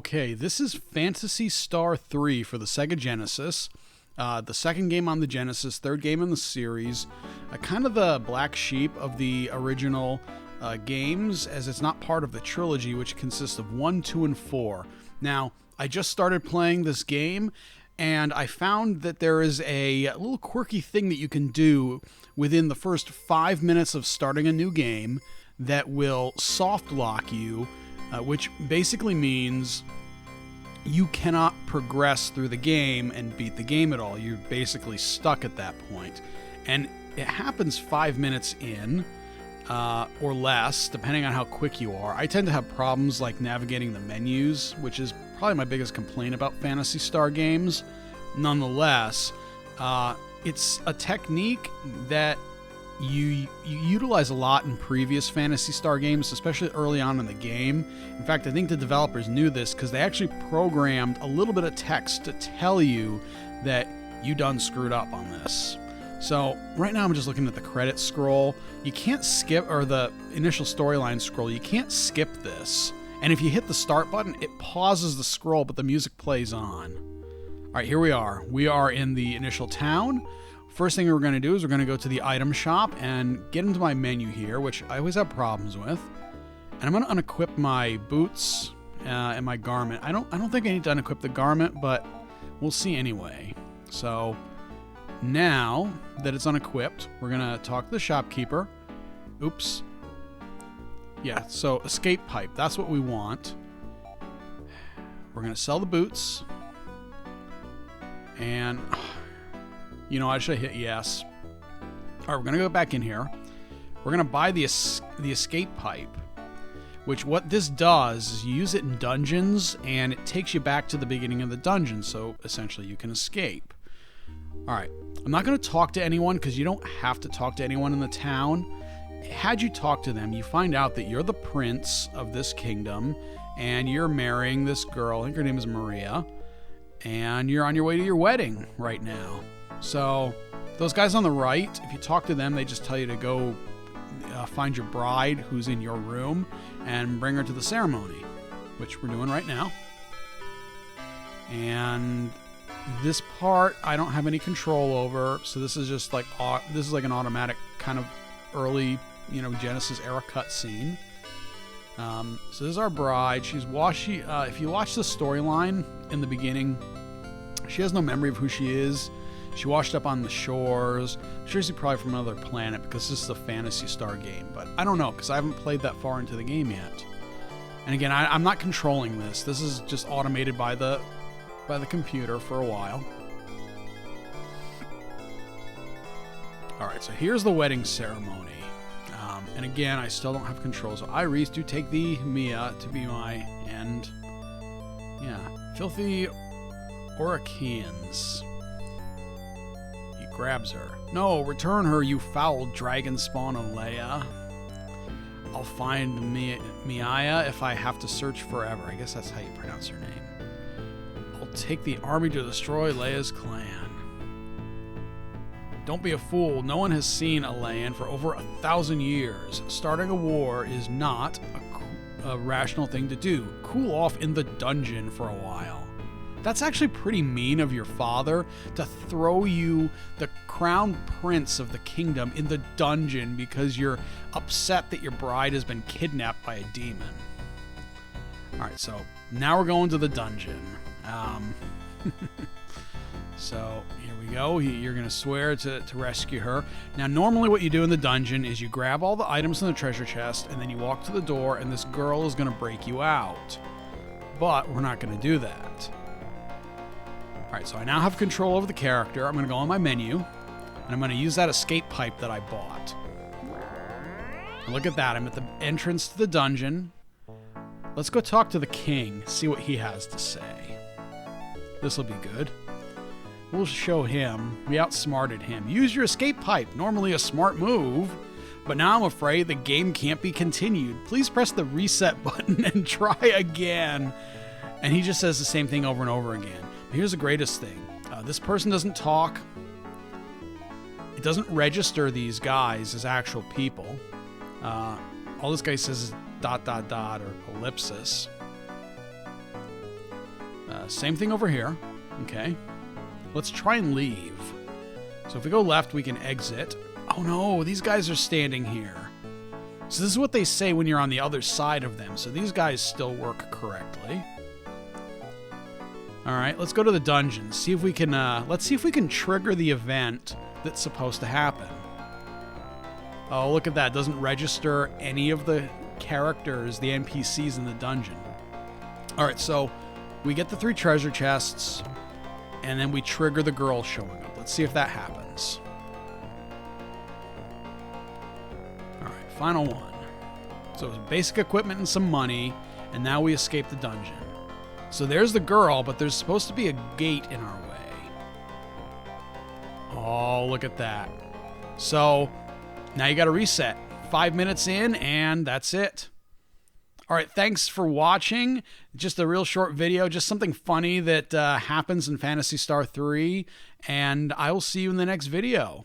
Okay, this is Phantasy Star III for the Sega Genesis. The second game on the Genesis, third game in the series. Kind of the black sheep of the original games, as it's not part of the trilogy, which consists of 1, 2, and 4. Now, I just started playing this game, and I found that there is a little quirky thing that you can do within the first 5 minutes of starting a new game that will soft lock you, which basically means you cannot progress through the game and beat the game at all. You're basically stuck at that point. And it happens 5 minutes in, or less, depending on how quick you are. I tend to have problems like navigating the menus, which is probably my biggest complaint about Phantasy Star games. Nonetheless, it's a technique that you utilize a lot in previous Phantasy Star games, especially early on in the game. In fact, I think the developers knew this because they actually programmed a little bit of text to tell you that you done screwed up on this. So right now I'm just looking at the credits scroll. You can't skip, or the initial storyline scroll, you can't skip this. And if you hit the start button, it pauses the scroll, but the music plays on. All right, here we are. We are in the initial town. First thing we're going to do is we're going to go to the item shop and get into my menu here, which I always have problems with. And I'm going to unequip my boots and my garment. I don't think I need to unequip the garment, but we'll see anyway. So now that it's unequipped, we're going to talk to the shopkeeper. Oops. Yeah, so escape pipe. That's what we want. We're going to sell the boots. And you know, I should hit yes. All right, we're going to go back in here. We're going to buy the escape pipe, which what this does is you use it in dungeons, and it takes you back to the beginning of the dungeon, so essentially you can escape. All right, I'm not going to talk to anyone because you don't have to talk to anyone in the town. Had you talk to them, you find out that you're the prince of this kingdom, and you're marrying this girl. I think her name is Maria, and you're on your way to your wedding right now. So those guys on the right, if you talk to them, they just tell you to go find your bride who's in your room and bring her to the ceremony, which we're doing right now. And this part I don't have any control over, so this is just like an automatic kind of early, Genesis era cutscene. So this is our bride. If you watch the storyline in the beginning, she has no memory of who she is. She washed up on the shores. I'm sure she's probably from another planet because this is a Phantasy Star game. But I don't know because I haven't played that far into the game yet. And again, I'm not controlling this. This is just automated by the computer for a while. All right, so here's the wedding ceremony. And again, I still don't have control. So Iris, do take the Mia to be my end. Yeah, filthy Orakians. Grabs her. No, return her, you foul dragon spawn of Leia. I'll find Miaya if I have to search forever. I guess that's how you pronounce her name. I'll take the army to destroy Leia's clan. Don't be a fool. No one has seen a Leian for over 1,000 years. Starting a war is not a rational thing to do. Cool off in the dungeon for a while. That's actually pretty mean of your father to throw you, the crown prince of the kingdom, in the dungeon because you're upset that your bride has been kidnapped by a demon. All right, so now we're going to the dungeon. So here we go. You're going to swear to rescue her. Now, normally what you do in the dungeon is you grab all the items in the treasure chest, and then you walk to the door, and this girl is going to break you out. But we're not going to do that. Alright, so I now have control over the character. I'm going to go on my menu, and I'm going to use that escape pipe that I bought. And look at that. I'm at the entrance to the dungeon. Let's go talk to the king, see what he has to say. This will be good. We'll show him. We outsmarted him. Use your escape pipe. Normally a smart move, but now I'm afraid the game can't be continued. Please press the reset button and try again. And he just says the same thing over and over again. Here's the greatest thing. This person doesn't talk. It doesn't register these guys as actual people. All this guy says is ... or ellipsis. Same thing over here. Okay. Let's try and leave. So if we go left, we can exit. Oh no, these guys are standing here. So this is what they say when you're on the other side of them. So these guys still work correctly. All right, let's go to the dungeon. See if we can. Let's see if we can trigger the event that's supposed to happen. Oh, look at that! Doesn't register any of the characters, the NPCs in the dungeon. All right, so we get the 3 treasure chests, and then we trigger the girl showing up. Let's see if that happens. All right, final one. So it's basic equipment and some money, and now we escape the dungeon. So there's the girl, but there's supposed to be a gate in our way. Oh, look at that. So now you got to reset. 5 minutes in, and that's it. All right, thanks for watching. Just a real short video, just something funny that happens in Phantasy Star 3, and I will see you in the next video.